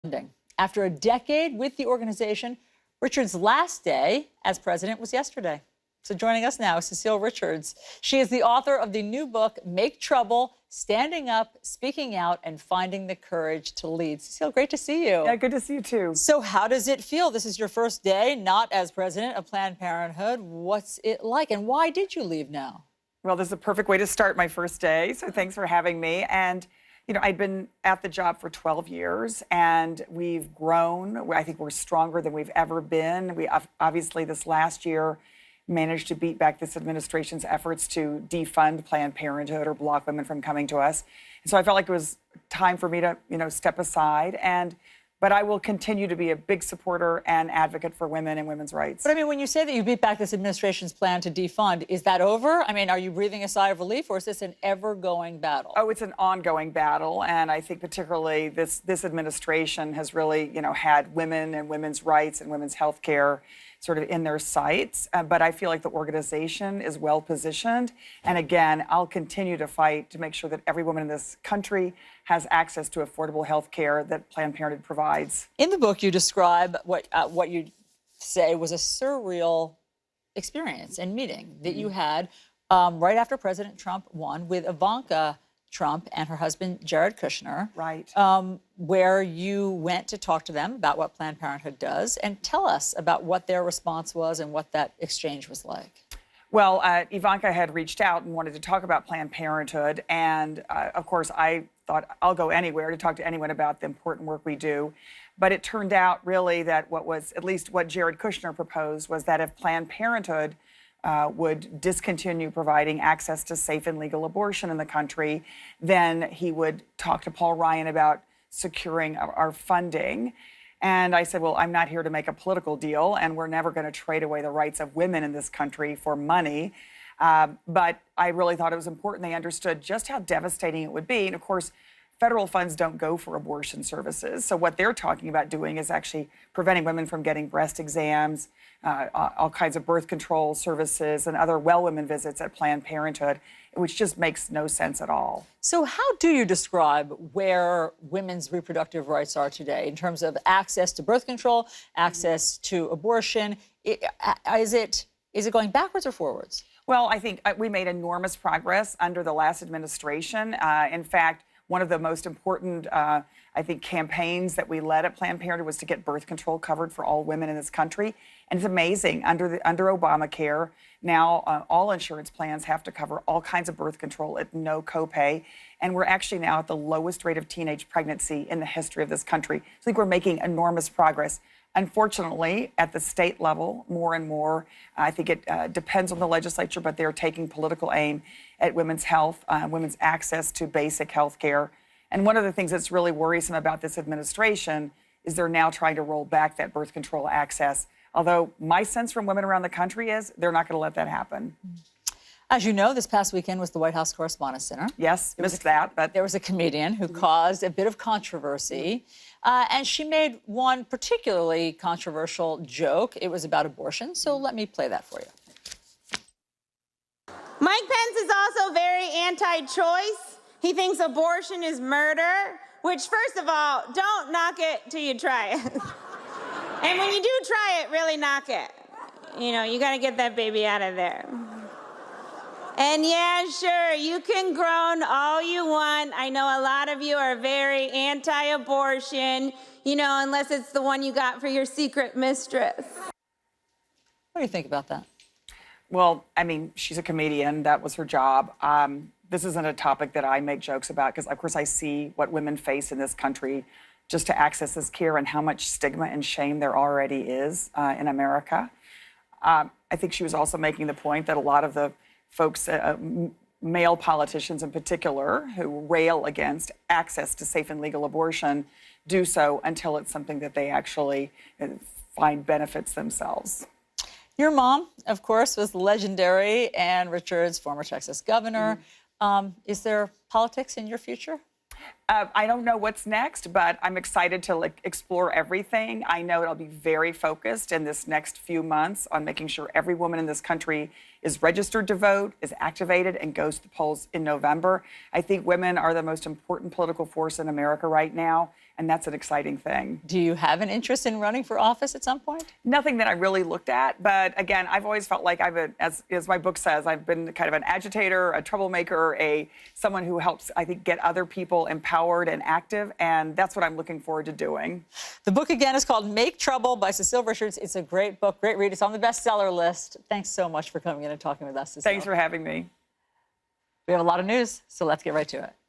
funding. After a decade with the organization, Richards' last day as president was yesterday. So joining us now is Cecile Richards. She is the author of the new book, Make Trouble, Standing Up, Speaking Out, and Finding the Courage to Lead. Cecile, great to see you. Yeah, good to see you too. So how does it feel? This is your first day, not as president of Planned Parenthood. What's it like, and why did you leave now? Well, this is a perfect way to start my first day, so thanks for having me. And, you know, I'd been at the job for 12 years, and we've grown. I think we're stronger than we've ever been. We obviously, this last year, managed to beat back this administration's efforts to defund Planned Parenthood or block women from coming to us. And so I felt like it was time for me to, step aside. But I will continue to be a big supporter and advocate for women and women's rights. But I mean, when you say that you beat back this administration's plan to defund, is that over? I mean, are you breathing a sigh of relief, or is this an ever-going battle? Oh, it's an ongoing battle, and I think particularly this administration has really, had women and women's rights and women's health care sort of in their sights. But I feel like the organization is well positioned. And again, I'll continue to fight to make sure that every woman in this country has access to affordable health care that Planned Parenthood provides. In the book, you describe what you say was a surreal experience and meeting that you had right after President Trump won with Ivanka Trump and her husband, Jared Kushner. Right. Where you went to talk to them about what Planned Parenthood does, and tell us about what their response was and what that exchange was like. Well, Ivanka had reached out and wanted to talk about Planned Parenthood. And of course, I thought I'll go anywhere to talk to anyone about the important work we do. But it turned out really that at least what Jared Kushner proposed was that if Planned Parenthood would discontinue providing access to safe and legal abortion in the country, then he would talk to Paul Ryan about securing our funding. And I said, well, I'm not here to make a political deal, and we're never going to trade away the rights of women in this country for money. But I really thought it was important they understood just how devastating it would be. And of course, federal funds don't go for abortion services. So what they're talking about doing is actually preventing women from getting breast exams, all kinds of birth control services, and other well women visits at Planned Parenthood, which just makes no sense at all. So how do you describe where women's reproductive rights are today in terms of access to birth control, access to abortion? Is it going backwards or forwards? Well, I think we made enormous progress under the last administration. In fact, one of the most important, campaigns that we led at Planned Parenthood was to get birth control covered for all women in this country. And it's amazing, under Obamacare, now all insurance plans have to cover all kinds of birth control at no copay. And we're actually now at the lowest rate of teenage pregnancy in the history of this country. So I think we're making enormous progress. Unfortunately, at the state level, more and more, I think it depends on the legislature, but they're taking political aim at women's health, women's access to basic health care. And one of the things that's really worrisome about this administration is they're now trying to roll back that birth control access. Although my sense from women around the country is they're not going to let that happen. As you know, this past weekend was the White House Correspondents' Dinner. Yes, missed that. But there was a comedian who caused a bit of controversy, and she made one particularly controversial joke. It was about abortion, so let me play that for you. Mike Pence is also very anti-choice. He thinks abortion is murder, which, first of all, don't knock it till you try it. And when you do try it, really knock it. You got to get that baby out of there. And yeah, sure, you can groan all you want. I know a lot of you are very anti-abortion, unless it's the one you got for your secret mistress. What do you think about that? Well, I mean, she's a comedian. That was her job. This isn't a topic that I make jokes about because, of course, I see what women face in this country just to access this care and how much stigma and shame there already is in America. I think she was also making the point that a lot of the folks, male politicians in particular, who rail against access to safe and legal abortion, do so until it's something that they actually find benefits themselves. Your mom, of course, was legendary, Ann Richards, former Texas governor. Is there politics in your future? I don't know what's next, but I'm excited to explore everything. I know it'll be very focused in this next few months on making sure every woman in this country is registered to vote, is activated, and goes to the polls in November. I think women are the most important political force in America right now, And that's an exciting thing. Do you have an interest in running for office at some point? Nothing that I really looked at, but again, I've always felt like as my book says, I've been kind of an agitator, a troublemaker, someone who helps, I think, get other people empowered and active, and that's what I'm looking forward to doing. The book, again, is called Make Trouble by Cecile Richards. It's a great book, great read. It's on the bestseller list. Thanks so much for coming in and talking with us, Cecile. Thanks for having me. We have a lot of news, so let's get right to it.